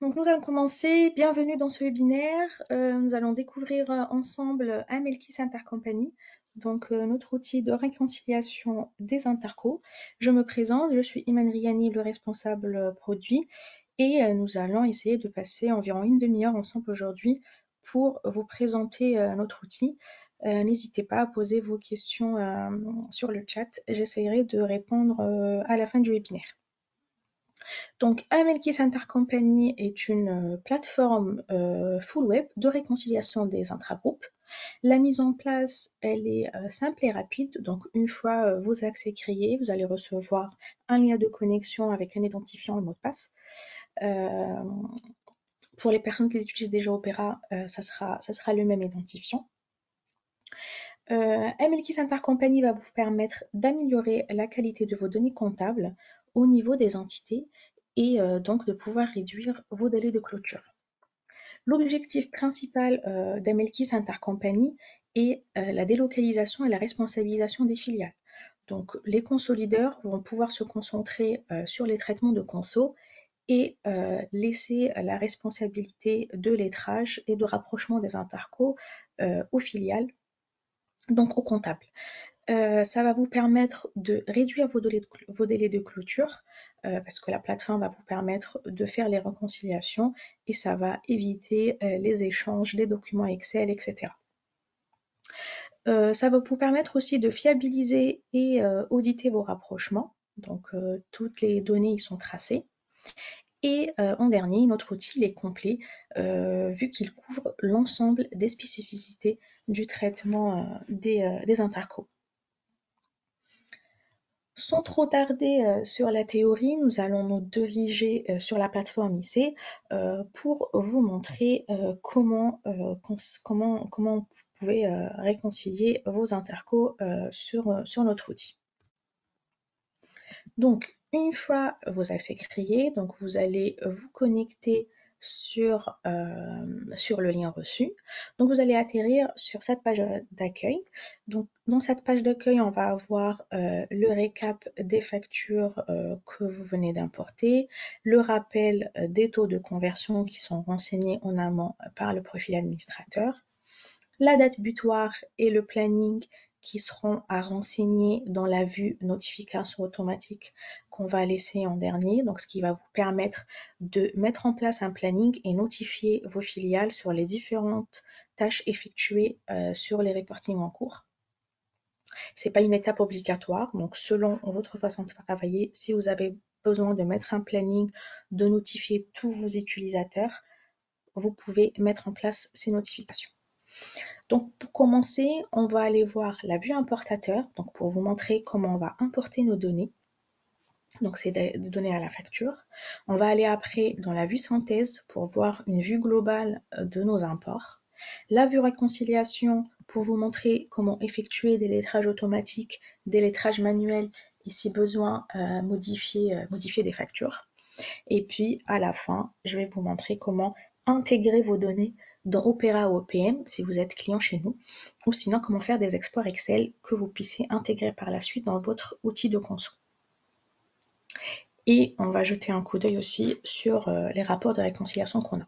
Donc nous allons commencer. Bienvenue dans ce webinaire. Nous allons découvrir ensemble Amelkis Intercompany, donc notre outil de réconciliation des intercos. Je me présente, je suis Iman Riani, le responsable produit, et nous allons essayer de passer environ une demi-heure ensemble aujourd'hui pour vous présenter notre outil. N'hésitez pas à poser vos questions sur le chat. J'essaierai de répondre à la fin du webinaire. Donc, Amelkis Intercompany est une plateforme full web de réconciliation des intragroupes. La mise en place, elle est simple et rapide. Donc, une fois vos accès créés, vous allez recevoir un lien de connexion avec un identifiant et mot de passe. Pour les personnes qui utilisent déjà Opera, ça sera le même identifiant. Amelkis Intercompany va vous permettre d'améliorer la qualité de vos données comptables au niveau des entités et donc de pouvoir réduire vos délais de clôture. L'objectif principal d'Amelkis Intercompany est la délocalisation et la responsabilisation des filiales. Donc les consolideurs vont pouvoir se concentrer sur les traitements de conso et laisser la responsabilité de lettrage et de rapprochement des intercos aux filiales, donc aux comptables. Ça va vous permettre de réduire vos délais de clôture parce que la plateforme va vous permettre de faire les réconciliations et ça va éviter les échanges, les documents Excel, etc. Ça va vous permettre aussi de fiabiliser et auditer vos rapprochements. Donc, toutes les données y sont tracées. Et en dernier, notre outil est complet vu qu'il couvre l'ensemble des spécificités du traitement des intercos. Sans trop tarder sur la théorie, nous allons nous diriger sur la plateforme IC pour vous montrer comment vous pouvez réconcilier vos intercos sur notre outil. Donc, une fois vos accès créés, donc vous allez vous connecter sur le lien reçu. Donc, vous allez atterrir sur cette page d'accueil. Donc, dans cette page d'accueil, on va avoir le récap des factures que vous venez d'importer, le rappel des taux de conversion qui sont renseignés en amont par le profil administrateur, la date butoir et le planning qui seront à renseigner dans la vue notification automatique qu'on va laisser en dernier, donc ce qui va vous permettre de mettre en place un planning et notifier vos filiales sur les différentes tâches effectuées sur les reportings en cours. Ce n'est pas une étape obligatoire, donc selon votre façon de travailler, si vous avez besoin de mettre un planning, de notifier tous vos utilisateurs, vous pouvez mettre en place ces notifications. Donc pour commencer, on va aller voir la vue importateur, donc pour vous montrer comment on va importer nos données. Donc c'est des données à la facture. On va aller après dans la vue synthèse pour voir une vue globale de nos imports. La vue réconciliation pour vous montrer comment effectuer des lettrages automatiques, des lettrages manuels et si besoin modifier des factures. Et puis à la fin, je vais vous montrer comment intégrer vos données dans Opera ou OPM si vous êtes client chez nous, ou sinon comment faire des exports Excel que vous puissiez intégrer par la suite dans votre outil de conso. Et on va jeter un coup d'œil aussi sur les rapports de réconciliation qu'on a.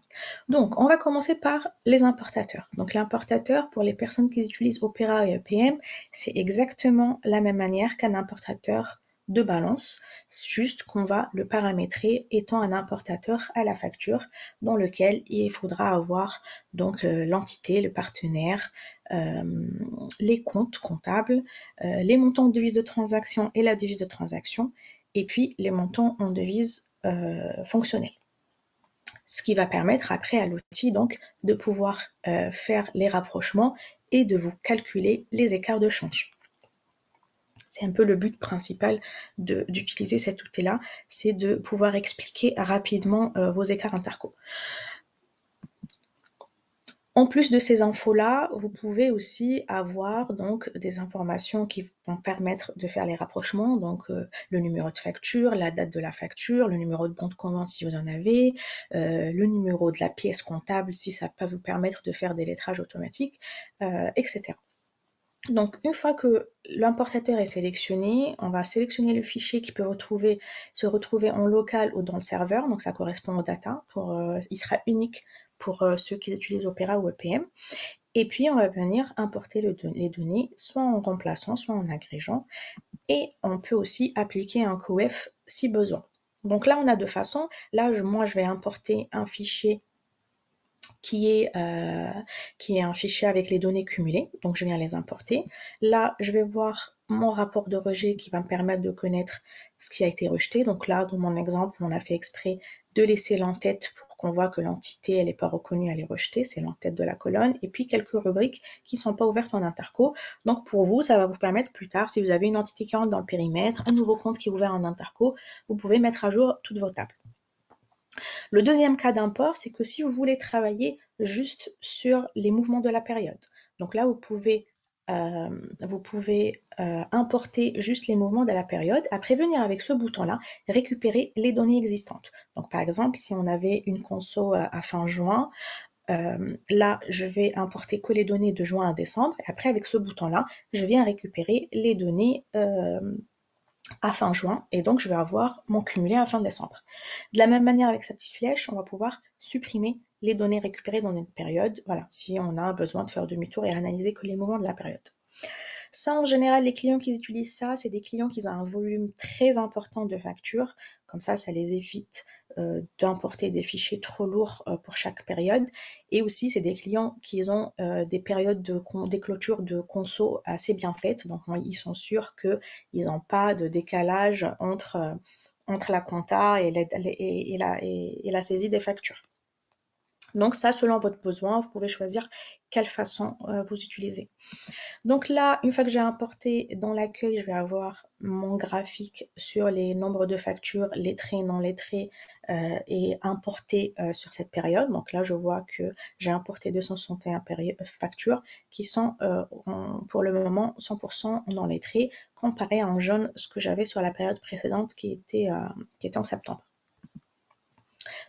Donc, on va commencer par les importateurs. Donc, l'importateur, pour les personnes qui utilisent Opera et EPM, c'est exactement la même manière qu'un importateur de balance, juste qu'on va le paramétrer étant un importateur à la facture dans lequel il faudra avoir donc l'entité, le partenaire, les comptes comptables, les montants de devise de transaction et la devise de transaction, et puis les montants en devise fonctionnelle. Ce qui va permettre après à l'outil donc de pouvoir faire les rapprochements et de vous calculer les écarts de change. C'est un peu le but principal d'utiliser cet outil-là, c'est de pouvoir expliquer rapidement vos écarts interco. En plus de ces infos-là, vous pouvez aussi avoir donc des informations qui vont permettre de faire les rapprochements, donc le numéro de facture, la date de la facture, le numéro de bon de commande si vous en avez, le numéro de la pièce comptable si ça peut vous permettre de faire des lettrages automatiques, etc. Donc, une fois que l'importateur est sélectionné, on va sélectionner le fichier qui peut se retrouver en local ou dans le serveur. Donc, ça correspond aux data. Il sera unique pour ceux qui utilisent Opera ou EPM. Et puis, on va venir importer les données, soit en remplaçant, soit en agrégeant. Et on peut aussi appliquer un coef si besoin. Donc là, on a deux façons. Là, moi, je vais importer un fichier qui est un fichier avec les données cumulées. Donc, je viens les importer. Là, je vais voir mon rapport de rejet qui va me permettre de connaître ce qui a été rejeté. Donc là, dans mon exemple, on a fait exprès de laisser l'entête pour qu'on voit que l'entité, elle n'est pas reconnue, elle est rejetée. C'est l'entête de la colonne. Et puis, quelques rubriques qui ne sont pas ouvertes en interco. Donc, pour vous, ça va vous permettre plus tard, si vous avez une entité qui rentre dans le périmètre, un nouveau compte qui est ouvert en interco, vous pouvez mettre à jour toutes vos tables. Le deuxième cas d'import, c'est que si vous voulez travailler juste sur les mouvements de la période, donc là, vous pouvez importer juste les mouvements de la période, après venir avec ce bouton-là, récupérer les données existantes. Donc par exemple, si on avait une conso à fin juin, là, je vais importer que les données de juin à décembre, et après avec ce bouton-là, je viens récupérer les données à fin juin, et donc je vais avoir mon cumulé à fin décembre. De la même manière, avec sa petite flèche, on va pouvoir supprimer les données récupérées dans une période, voilà, si on a besoin de faire demi-tour et analyser que les mouvements de la période. Ça, en général, les clients qui utilisent ça, c'est des clients qui ont un volume très important de factures. Comme ça les évite d'importer des fichiers trop lourds pour chaque période. Et aussi, c'est des clients qui ont des périodes des clôtures de conso assez bien faites. Donc, ils sont sûrs qu'ils n'ont pas de décalage entre la compta et la saisie des factures. Donc ça, selon votre besoin, vous pouvez choisir quelle façon vous utilisez. Donc là, une fois que j'ai importé dans l'accueil, je vais avoir mon graphique sur les nombres de factures lettrées, non lettrées et importées sur cette période. Donc là, je vois que j'ai importé 261 factures qui sont pour le moment 100% non lettrées, comparé en jaune ce que j'avais sur la période précédente qui était en septembre.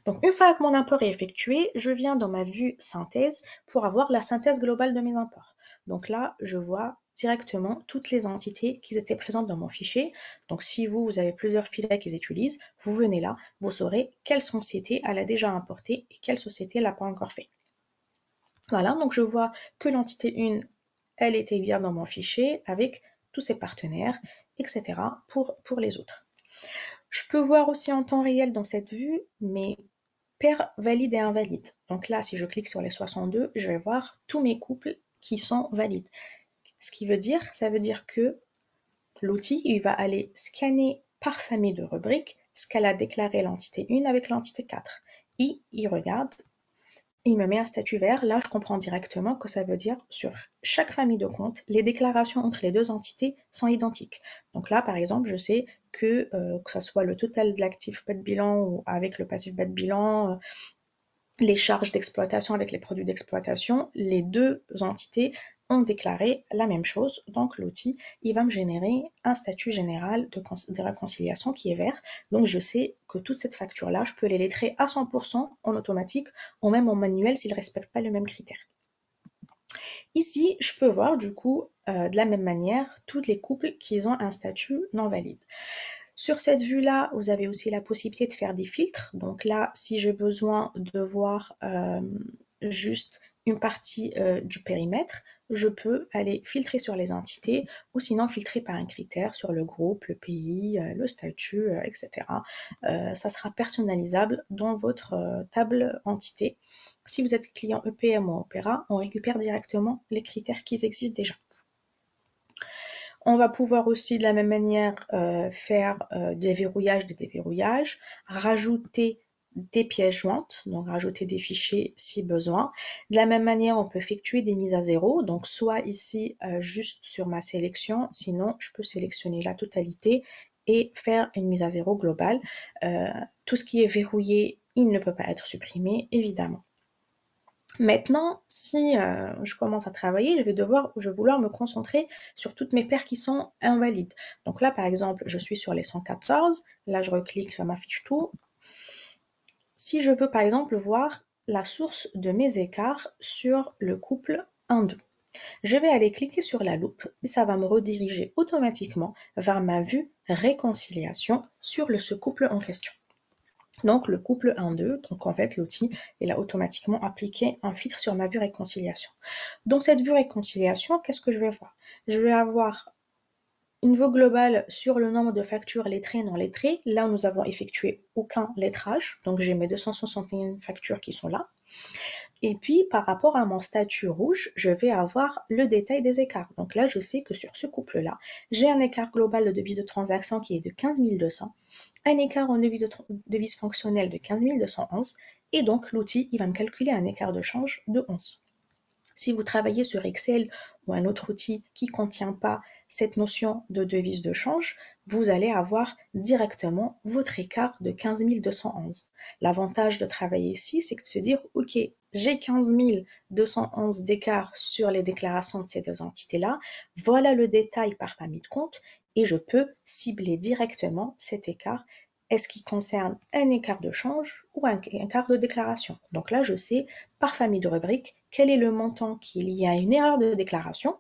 Donc une fois que mon import est effectué, je viens dans ma vue synthèse pour avoir la synthèse globale de mes imports. Donc là, je vois directement toutes les entités qui étaient présentes dans mon fichier. Donc si vous avez plusieurs filets qu'ils utilisent, vous venez là, vous saurez quelle société elle a déjà importé et quelle société l'a pas encore fait. Voilà, donc je vois que l'entité 1, elle était bien dans mon fichier avec tous ses partenaires, etc. pour les autres. Je peux voir aussi en temps réel dans cette vue mes paires valides et invalides. Donc là, si je clique sur les 62, je vais voir tous mes couples qui sont valides. Ce qui veut dire, ça veut dire que l'outil, il va aller scanner par famille de rubriques ce qu'elle a déclaré l'entité 1 avec l'entité 4. Et il regarde, il me met un statut vert. Là, je comprends directement que ça veut dire sur chaque famille de comptes, les déclarations entre les deux entités sont identiques. Donc là, par exemple, je sais que ce soit le total de l'actif bas de bilan ou avec le passif bas de bilan, les charges d'exploitation avec les produits d'exploitation, les deux entités ont déclaré la même chose. Donc l'outil, il va me générer un statut général de réconciliation qui est vert. Donc je sais que toute cette facture-là, je peux les lettrer à 100% en automatique ou même en manuel s'ils ne respectent pas le même critère. Ici, je peux voir du coup de la même manière tous les couples qui ont un statut non valide. Sur cette vue-là, vous avez aussi la possibilité de faire des filtres. Donc là, si j'ai besoin de voir juste une partie du périmètre, je peux aller filtrer sur les entités ou sinon filtrer par un critère sur le groupe, le pays, le statut, etc. Ça sera personnalisable dans votre table entité. Si vous êtes client EPM ou Opera, on récupère directement les critères qui existent déjà. On va pouvoir aussi de la même manière faire des verrouillages, des déverrouillages, rajouter des pièces jointes, donc rajouter des fichiers si besoin. De la même manière, on peut effectuer des mises à zéro, donc soit ici juste sur ma sélection, sinon je peux sélectionner la totalité et faire une mise à zéro globale. Tout ce qui est verrouillé, il ne peut pas être supprimé, évidemment. Maintenant, si je commence à travailler, je vais vouloir me concentrer sur toutes mes paires qui sont invalides. Donc là, par exemple, je suis sur les 114. Là, je reclique, ça m'affiche tout. Si je veux, par exemple, voir la source de mes écarts sur le couple 1-2. Je vais aller cliquer sur la loupe et ça va me rediriger automatiquement vers ma vue réconciliation sur ce couple en question. Donc le couple 1-2, donc en fait l'outil, il a automatiquement appliqué un filtre sur ma vue réconciliation. Dans cette vue réconciliation, qu'est-ce que je vais voir? Je vais avoir une vue globale sur le nombre de factures lettrées et non lettrées. Là, nous avons effectué aucun lettrage, donc j'ai mes 261 factures qui sont là. Et puis, par rapport à mon statut rouge, je vais avoir le détail des écarts. Donc là, je sais que sur ce couple-là, j'ai un écart global de devise de transaction qui est de 15 200, un écart en devise fonctionnelle de 15 211, et donc l'outil, il va me calculer un écart de change de 11. Si vous travaillez sur Excel ou un autre outil qui ne contient pas cette notion de devise de change, vous allez avoir directement votre écart de 15 211. L'avantage de travailler ici, c'est de se dire, OK, j'ai 15 211 d'écart sur les déclarations de ces deux entités-là, voilà le détail par famille de compte, et je peux cibler directement cet écart. Est-ce qu'il concerne un écart de change ou un écart de déclaration? Donc là, je sais par famille de rubriques quel est le montant qui est lié à une erreur de déclaration,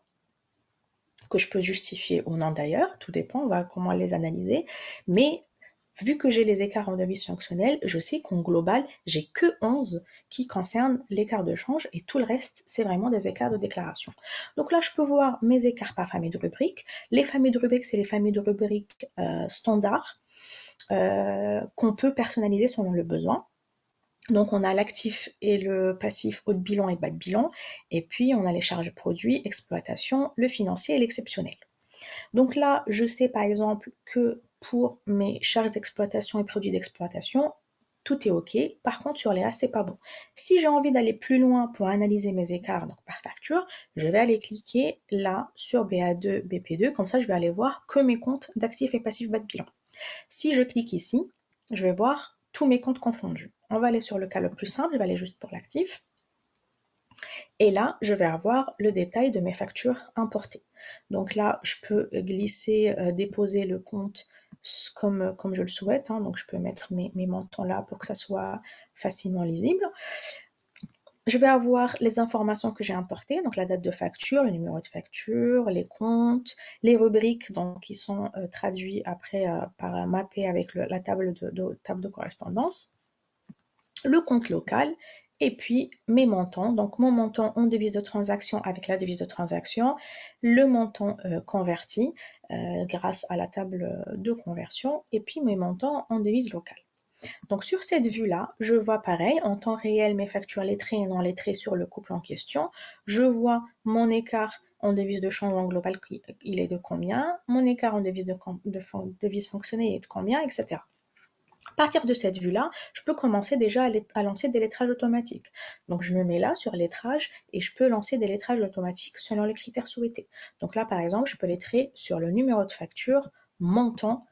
que je peux justifier ou non d'ailleurs, tout dépend, on va comment les analyser, mais vu que j'ai les écarts en devise fonctionnelle, je sais qu'en global, j'ai que 11 qui concernent l'écart de change et tout le reste, c'est vraiment des écarts de déclaration. Donc là, je peux voir mes écarts par famille de rubriques. Les familles de rubriques, c'est les familles de rubriques standards qu'on peut personnaliser selon le besoin. Donc on a l'actif et le passif haut de bilan et bas de bilan, et puis on a les charges produits, exploitation, le financier et l'exceptionnel. Donc là, je sais par exemple que pour mes charges d'exploitation et produits d'exploitation, tout est OK. Par contre, sur les A, c'est pas bon. Si j'ai envie d'aller plus loin pour analyser mes écarts donc par facture, je vais aller cliquer là sur BA2, BP2. Comme ça, je vais aller voir que mes comptes d'actifs et passifs bas de bilan. Si je clique ici, je vais voir tous mes comptes confondus. On va aller sur le cas le plus simple, je vais aller juste pour l'actif. Et là, je vais avoir le détail de mes factures importées. Donc là, je peux glisser, déposer le compte comme je le souhaite. Donc je peux mettre mes montants là pour que ça soit facilement lisible. Je vais avoir les informations que j'ai importées, donc la date de facture, le numéro de facture, les comptes, les rubriques donc, qui sont traduits après par mapper avec la table de correspondance, le compte local et puis mes montants. Donc mon montant en devise de transaction avec la devise de transaction, le montant converti grâce à la table de conversion et puis mes montants en devise locale. Donc sur cette vue-là, je vois pareil, en temps réel, mes factures lettrées et non lettrées sur le couple en question. Je vois mon écart en devise de change en global, il est de combien, mon écart en devise fonctionnelle est de combien, etc. À partir de cette vue-là, je peux commencer déjà à lancer des lettrages automatiques. Donc je me mets là sur lettrage et je peux lancer des lettrages automatiques selon les critères souhaités. Donc là, par exemple, je peux lettrer sur le numéro de facture, montant,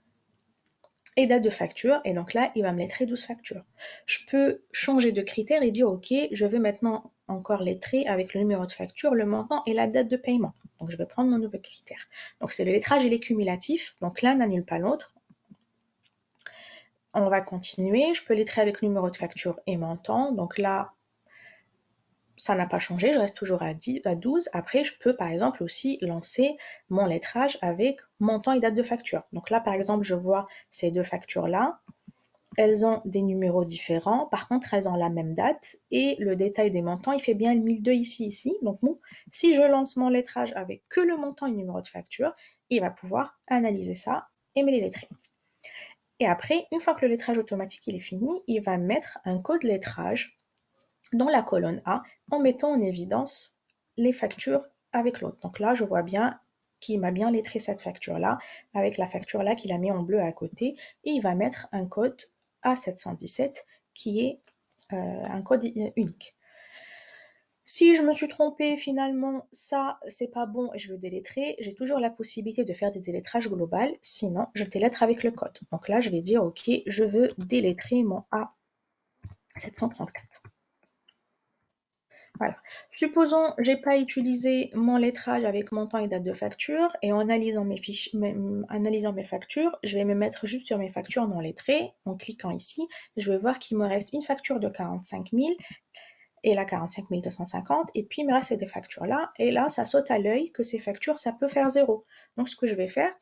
et date de facture, et donc là, il va me lettrer 12 factures. Je peux changer de critère et dire, OK, je veux maintenant encore lettrer avec le numéro de facture, le montant et la date de paiement. Donc, je vais prendre mon nouveau critère. Donc, c'est le lettrage, il est cumulatif, donc l'un n'annule pas l'autre. On va continuer, je peux lettrer avec le numéro de facture et montant. Donc là, ça n'a pas changé, je reste toujours à 12. Après, je peux par exemple aussi lancer mon lettrage avec montant et date de facture. Donc là, par exemple, je vois ces deux factures-là. Elles ont des numéros différents, par contre, elles ont la même date et le détail des montants, il fait bien le 1002 ici. Donc, bon, si je lance mon lettrage avec que le montant et le numéro de facture, il va pouvoir analyser ça et me les lettrer. Et après, une fois que le lettrage automatique il est fini, il va mettre un code lettrage dans la colonne A en mettant en évidence les factures avec l'autre. Donc là, je vois bien qu'il m'a bien lettré cette facture-là avec la facture-là qu'il a mis en bleu à côté et il va mettre un code A717 qui est un code unique. Si je me suis trompée, finalement, ça, c'est pas bon et je veux délettrer, j'ai toujours la possibilité de faire des délettrages globaux, sinon je délettre avec le code. Donc là, je vais dire, OK, je veux délettrer mon A734. Voilà. Supposons j'ai pas utilisé mon lettrage avec montant et date de facture et en analysant analysant mes factures, je vais me mettre juste sur mes factures non lettrées en cliquant ici. Je vais voir qu'il me reste une facture de 45 000 et là 45 250, et puis il me reste des factures là, et là ça saute à l'œil que ces factures ça peut faire 0. Donc ce que je vais faire,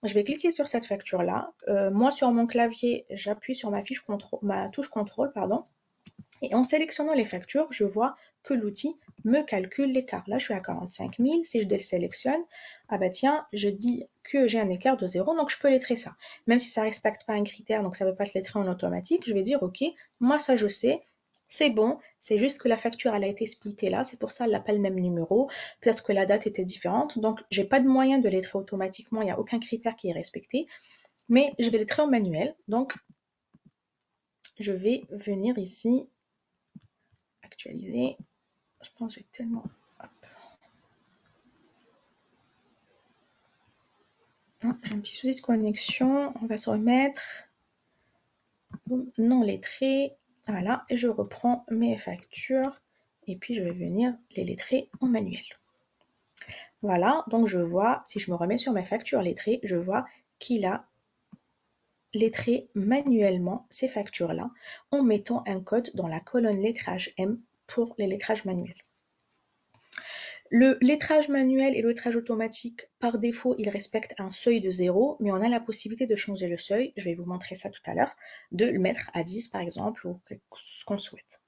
je vais cliquer sur cette facture là, moi sur mon clavier j'appuie sur ma touche contrôle, pardon, et en sélectionnant les factures, je vois que l'outil me calcule l'écart. Là, je suis à 45 000. Si je désélectionne, ah bah tiens, je dis que j'ai un écart de 0, donc je peux lettrer ça. Même si ça ne respecte pas un critère, donc ça ne veut pas se lettrer en automatique, je vais dire, ok, moi ça je sais, c'est bon, c'est juste que la facture elle a été splittée là, c'est pour ça elle n'a pas le même numéro, peut-être que la date était différente, donc j'ai pas de moyen de lettrer automatiquement, il n'y a aucun critère qui est respecté, mais je vais lettrer en manuel, donc je vais venir ici actualiser. Je pense que j'ai tellement. Hop. Non, j'ai un petit souci de connexion. On va se remettre. Non lettré. Voilà. Et je reprends mes factures. Et puis je vais venir les lettrer en manuel. Voilà. Donc je vois, si je me remets sur mes factures lettrées, je vois qu'il a lettré manuellement ces factures-là en mettant un code dans la colonne lettrage M pour les lettrages manuels. Le lettrage manuel et le lettrage automatique, par défaut, ils respectent un seuil de 0, mais on a la possibilité de changer le seuil, je vais vous montrer ça tout à l'heure, de le mettre à 10 par exemple, ou ce qu'on souhaite.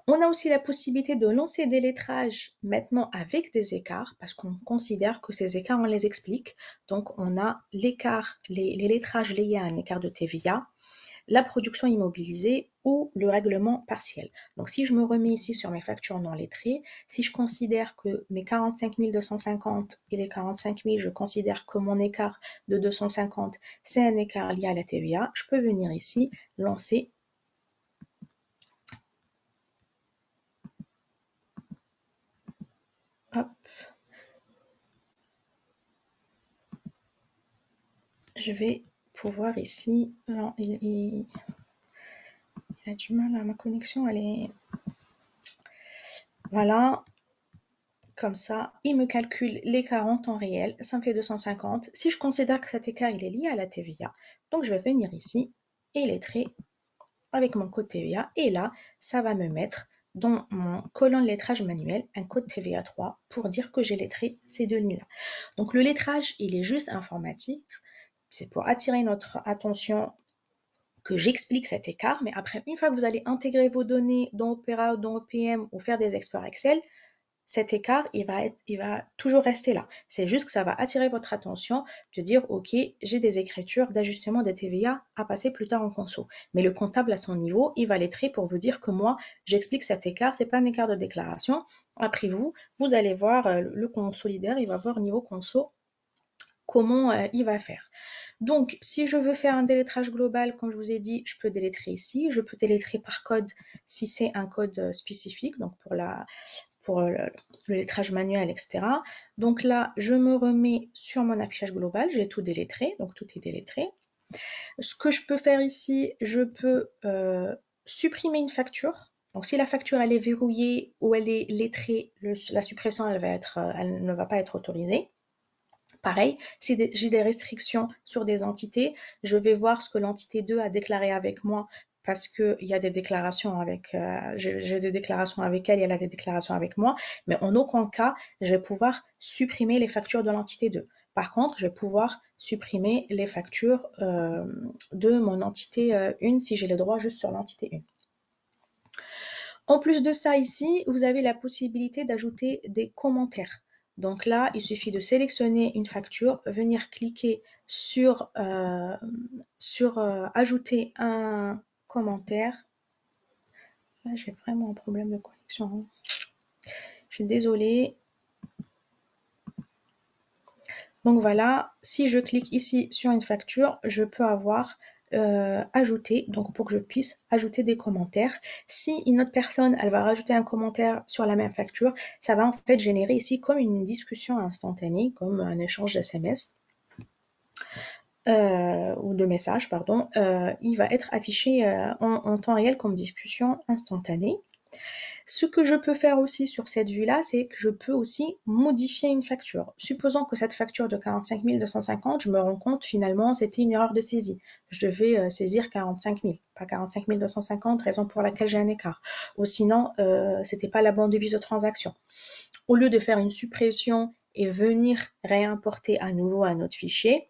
On a aussi la possibilité de lancer des lettrages maintenant avec des écarts, parce qu'on considère que ces écarts, on les explique. Donc on a l'écart, les lettrages liés à un écart de TVA, la production immobilisée ou le règlement partiel. Donc si je me remets ici sur mes factures non lettrées, si je considère que mes 45 250 et les 45 000, je considère que mon écart de 250, c'est un écart lié à la TVA, je peux venir ici lancer. Hop. Je vais pouvoir ici, non, il a du mal à ma connexion, elle est, voilà, comme ça, il me calcule l'écart en temps réel, ça me fait 250. Si je considère que cet écart il est lié à la TVA, donc je vais venir ici et lettrer avec mon code TVA, et là, ça va me mettre dans mon colonne lettrage manuel un code TVA 3 pour dire que j'ai lettré ces deux lignes-là. Donc le lettrage, il est juste informatif, c'est pour attirer notre attention que j'explique cet écart, mais après, une fois que vous allez intégrer vos données dans Opera ou dans OPM ou faire des exports Excel, cet écart, il va toujours rester là. C'est juste que ça va attirer votre attention de dire, ok, j'ai des écritures d'ajustement des TVA à passer plus tard en conso. Mais le comptable à son niveau, il va lettrer pour vous dire que moi, j'explique cet écart, c'est pas un écart de déclaration. Après vous allez voir le consolidaire, il va voir au niveau conso comment il va faire. Donc, si je veux faire un délettrage global, comme je vous ai dit, je peux délettrer ici. Je peux délettrer par code si c'est un code spécifique, donc pour le lettrage manuel, etc. Donc là, je me remets sur mon affichage global. J'ai tout délettré, donc tout est délettré. Ce que je peux faire ici, je peux supprimer une facture. Donc si la facture elle est verrouillée ou elle est lettrée, la suppression elle ne va pas être autorisée. Pareil, si j'ai des restrictions sur des entités, je vais voir ce que l'entité 2 a déclaré avec moi parce qu'il y a des déclarations avec, j'ai des déclarations avec elle, elle a des déclarations avec moi, mais en aucun cas, je vais pouvoir supprimer les factures de l'entité 2. Par contre, je vais pouvoir supprimer les factures de mon entité 1 si j'ai les droits juste sur l'entité 1. En plus de ça, ici, vous avez la possibilité d'ajouter des commentaires. Donc là, il suffit de sélectionner une facture, venir cliquer sur ajouter un commentaire. Là, j'ai vraiment un problème de connexion. Je suis désolée. Donc voilà, si je clique ici sur une facture, je peux avoir ajouter, donc pour que je puisse ajouter des commentaires. Si une autre personne, elle va rajouter un commentaire sur la même facture, ça va en fait générer ici comme une discussion instantanée, comme un échange d'SMS. Ou de messages, pardon, il va être affiché en temps réel comme discussion instantanée. Ce que je peux faire aussi sur cette vue-là, c'est que je peux aussi modifier une facture. Supposons que cette facture de 45 250, je me rends compte finalement c'était une erreur de saisie. Je devais saisir 45 000, pas 45 250, raison pour laquelle j'ai un écart. Ou sinon, c'était pas la bonne devise de transaction. Au lieu de faire une suppression et venir réimporter à nouveau un autre fichier,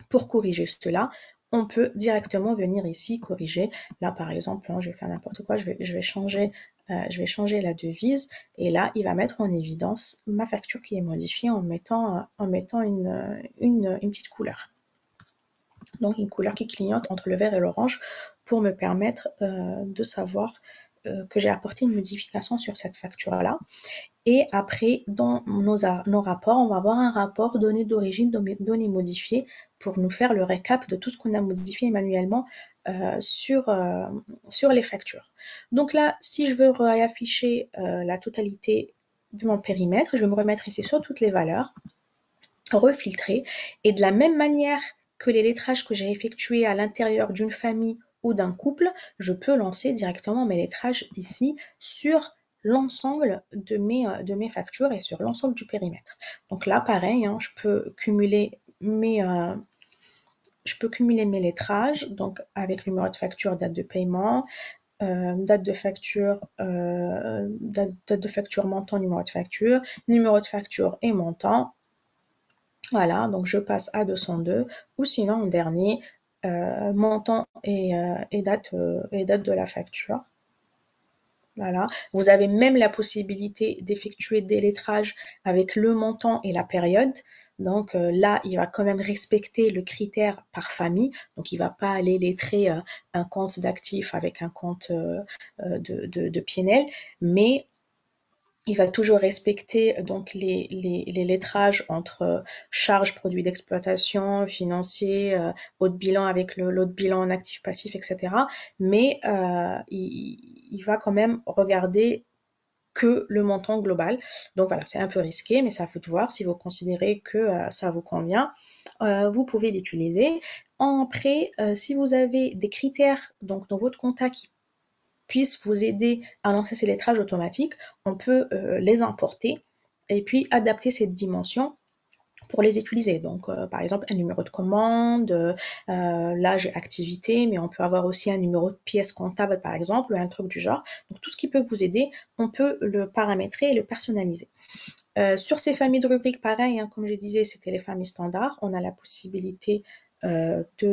pour corriger cela, on peut directement venir ici corriger. Là, par exemple, je vais faire n'importe quoi, je vais changer la devise et là, il va mettre en évidence ma facture qui est modifiée en mettant une petite couleur. Donc, une couleur qui clignote entre le vert et l'orange pour me permettre de savoir que j'ai apporté une modification sur cette facture-là. Et après, dans nos rapports, on va avoir un rapport données d'origine, données modifiées pour nous faire le récap de tout ce qu'on a modifié manuellement sur les factures. Donc là, si je veux réafficher la totalité de mon périmètre, je vais me remettre ici sur toutes les valeurs, refiltrer, et de la même manière que les lettrages que j'ai effectués à l'intérieur d'une famille ou d'un couple, je peux lancer directement mes lettrages ici sur l'ensemble de mes factures et sur l'ensemble du périmètre. Donc là, pareil, je peux cumuler mes lettrages, donc avec numéro de facture, date de paiement, date de facture montant, numéro de facture et montant. Voilà, donc je passe à 202, ou sinon en dernier, montant et date de la facture. Voilà. Vous avez même la possibilité d'effectuer des lettrages avec le montant et la période. Donc là, il va quand même respecter le critère par famille. Donc il ne va pas aller lettrer un compte d'actifs avec un compte de PNL, mais il va toujours respecter donc les lettrages entre charges, produits d'exploitation, financiers, autre bilan avec l'autre bilan en actif passif, etc. Mais il va quand même regarder que le montant global. Donc voilà, c'est un peu risqué, mais c'est à vous de voir. Si vous considérez que ça vous convient, vous pouvez l'utiliser. Après, si vous avez des critères donc dans votre compta qui puissent vous aider à lancer ces lettrages automatiques, on peut les importer et puis adapter cette dimension pour les utiliser. Donc, par exemple, un numéro de commande, là j'ai activité, mais on peut avoir aussi un numéro de pièce comptable, par exemple, un truc du genre. Donc, tout ce qui peut vous aider, on peut le paramétrer et le personnaliser. Sur ces familles de rubriques, pareil, comme je disais, c'était les familles standards. On a la possibilité de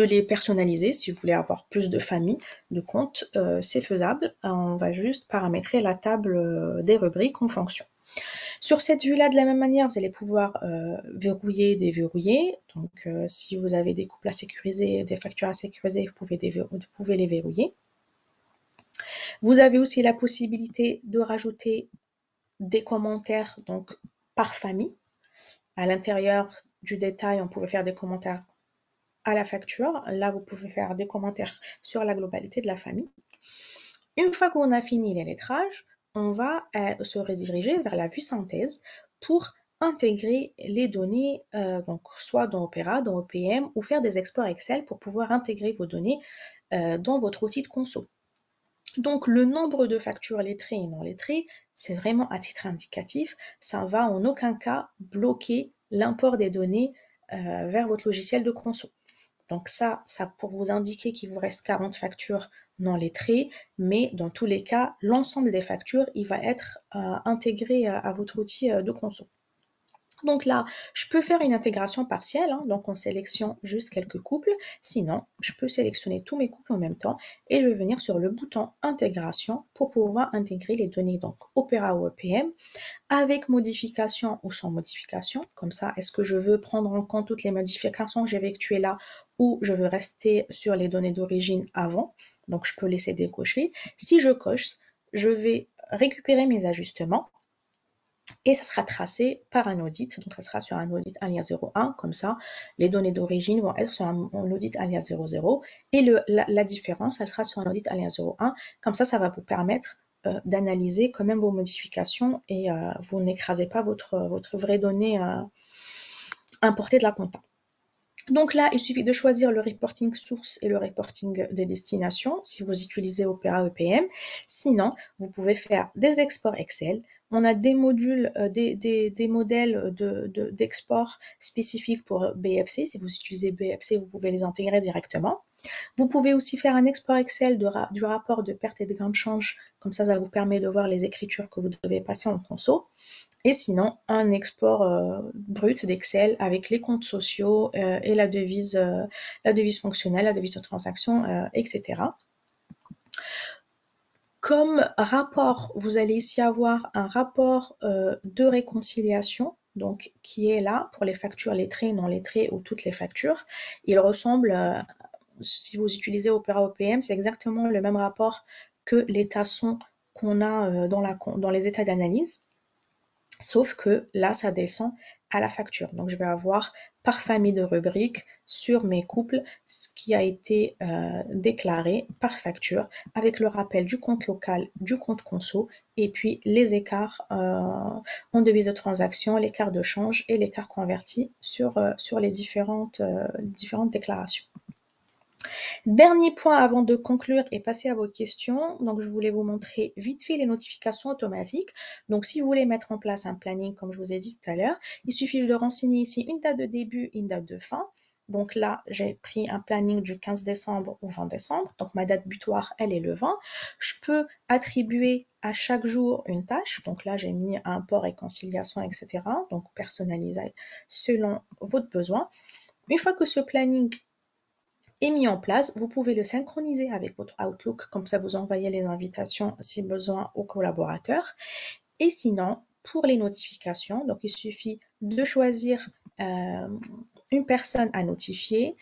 les personnaliser. Si vous voulez avoir plus de familles, de comptes, c'est faisable. On va juste paramétrer la table des rubriques en fonction. Sur cette vue-là, de la même manière, vous allez pouvoir verrouiller, déverrouiller. Donc, si vous avez des couples à sécuriser, des factures à sécuriser, vous pouvez les verrouiller. Vous avez aussi la possibilité de rajouter des commentaires donc par famille. À l'intérieur du détail, on pouvait faire des commentaires à la facture. Là, vous pouvez faire des commentaires sur la globalité de la famille. Une fois qu'on a fini les lettrages, on va se rediriger vers la vue synthèse pour intégrer les données, donc soit dans Opera, dans OPM, ou faire des exports Excel pour pouvoir intégrer vos données dans votre outil de conso. Donc le nombre de factures lettrées et non lettrées, c'est vraiment à titre indicatif, ça ne va en aucun cas bloquer l'import des données vers votre logiciel de conso. Donc ça pour vous indiquer qu'il vous reste 40 factures non lettrées, mais dans tous les cas, l'ensemble des factures, il va être intégré à votre outil de conso. Donc là, je peux faire une intégration partielle, donc on sélectionne juste quelques couples. Sinon, je peux sélectionner tous mes couples en même temps et je vais venir sur le bouton intégration pour pouvoir intégrer les données donc Opera ou EPM avec modification ou sans modification. Comme ça, est-ce que je veux prendre en compte toutes les modifications que j'ai effectuées là ou je veux rester sur les données d'origine avant? Donc, je peux laisser décocher. Si je coche, je vais récupérer mes ajustements et ça sera tracé par un audit. Donc, ça sera sur un audit alias 01. Comme ça, les données d'origine vont être sur un audit alias 00 et la différence, elle sera sur un audit alias 01. Comme ça va vous permettre d'analyser quand même vos modifications et vous n'écrasez pas votre vraie donnée importée de la compta. Donc là, il suffit de choisir le reporting source et le reporting de destination si vous utilisez Opera EPM. Sinon, vous pouvez faire des exports Excel. On a des modules, des modèles d'export spécifiques pour BFC. Si vous utilisez BFC, vous pouvez les intégrer directement. Vous pouvez aussi faire un export Excel du rapport de perte et de gain de change. Comme ça vous permet de voir les écritures que vous devez passer en conso. Et sinon, un export brut d'Excel avec les comptes sociaux et la devise fonctionnelle, la devise de transaction, etc. Comme rapport, vous allez ici avoir un rapport de réconciliation, donc qui est là pour les factures lettrées, non lettrées ou toutes les factures. Il ressemble, si vous utilisez Opera OPM, c'est exactement le même rapport que les tassons qu'on a dans les états d'analyse. Sauf que là, ça descend à la facture. Donc, je vais avoir par famille de rubriques sur mes couples ce qui a été déclaré par facture avec le rappel du compte local, du compte conso et puis les écarts en devise de transaction, l'écart de change et l'écart converti sur les différentes déclarations. Dernier point avant de conclure et passer à vos questions, donc je voulais vous montrer vite fait les notifications automatiques. Donc si vous voulez mettre en place un planning, comme je vous ai dit tout à l'heure, il suffit de renseigner ici une date de début, une date de fin. Donc là, j'ai pris un planning du 15 décembre au 20 décembre. Donc ma date butoir, elle est le 20. Je peux attribuer à chaque jour une tâche. Donc là, j'ai mis import et conciliation, etc. Donc personnalisé selon votre besoin. Une fois que ce planning est mis en place, vous pouvez le synchroniser avec votre Outlook, comme ça vous envoyez les invitations si besoin aux collaborateurs. Et sinon, pour les notifications, donc il suffit de choisir une personne à notifier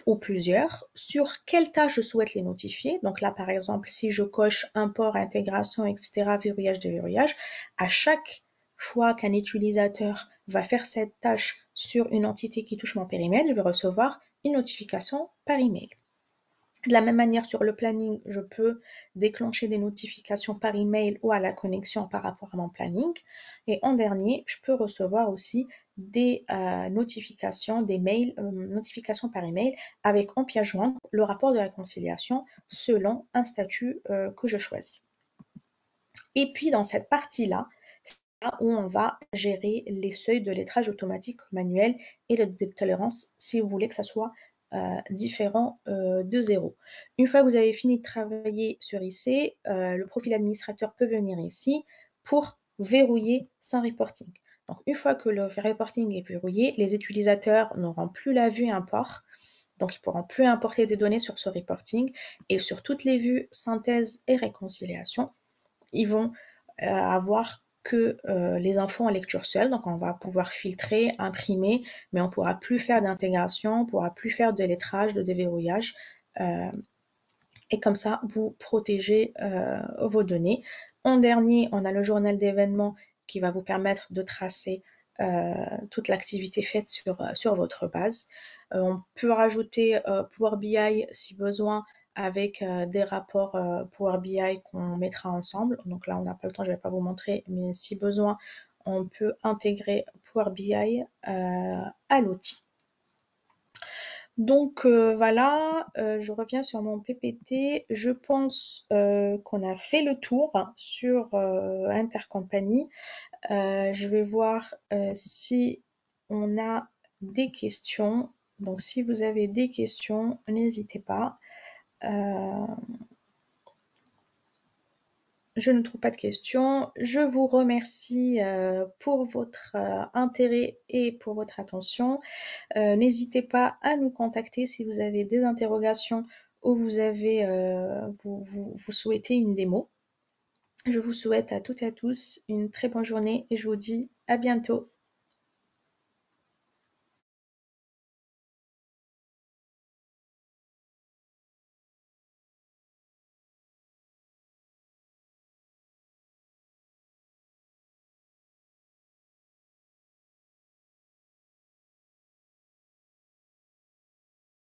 ou plusieurs, sur quelle tâche je souhaite les notifier. Donc là, par exemple, si je coche import, intégration, etc., verrouillage, déverrouillage, à chaque fois qu'un utilisateur va faire cette tâche sur une entité qui touche mon périmètre, je vais recevoir une notification par email. De la même manière, sur le planning, je peux déclencher des notifications par email ou à la connexion par rapport à mon planning. Et en dernier, je peux recevoir aussi des notifications, des mails, notifications par email avec en pièce jointe le rapport de réconciliation selon un statut que je choisis. Et puis dans cette partie-là, c'est là où on va gérer les seuils de lettrage automatique manuel et de tolérance si vous voulez que ça soit différent de 0. Une fois que vous avez fini de travailler sur IC, le profil administrateur peut venir ici pour verrouiller son reporting. Donc une fois que le reporting est verrouillé, les utilisateurs n'auront plus la vue import. Donc, ils ne pourront plus importer des données sur ce reporting et sur toutes les vues synthèse et réconciliation, ils vont avoir que les infos en lecture seule. Donc, on va pouvoir filtrer, imprimer, mais on ne pourra plus faire d'intégration, on ne pourra plus faire de lettrage, de déverrouillage. Et comme ça, vous protégez vos données. En dernier, on a le journal d'événements qui va vous permettre de tracer toute l'activité faite sur votre base. On peut rajouter Power BI si besoin avec des rapports Power BI qu'on mettra ensemble. Donc là, on n'a pas le temps, je ne vais pas vous montrer, mais si besoin, on peut intégrer Power BI à l'outil. Donc voilà, je reviens sur mon PPT. Je pense qu'on a fait le tour sur Intercompagnie. Je vais voir si on a des questions. Donc si vous avez des questions, n'hésitez pas. Je ne trouve pas de questions. Je vous remercie pour votre intérêt et pour votre attention. N'hésitez pas à nous contacter si vous avez des interrogations ou vous souhaitez une démo. Je vous souhaite à toutes et à tous une très bonne journée et je vous dis à bientôt.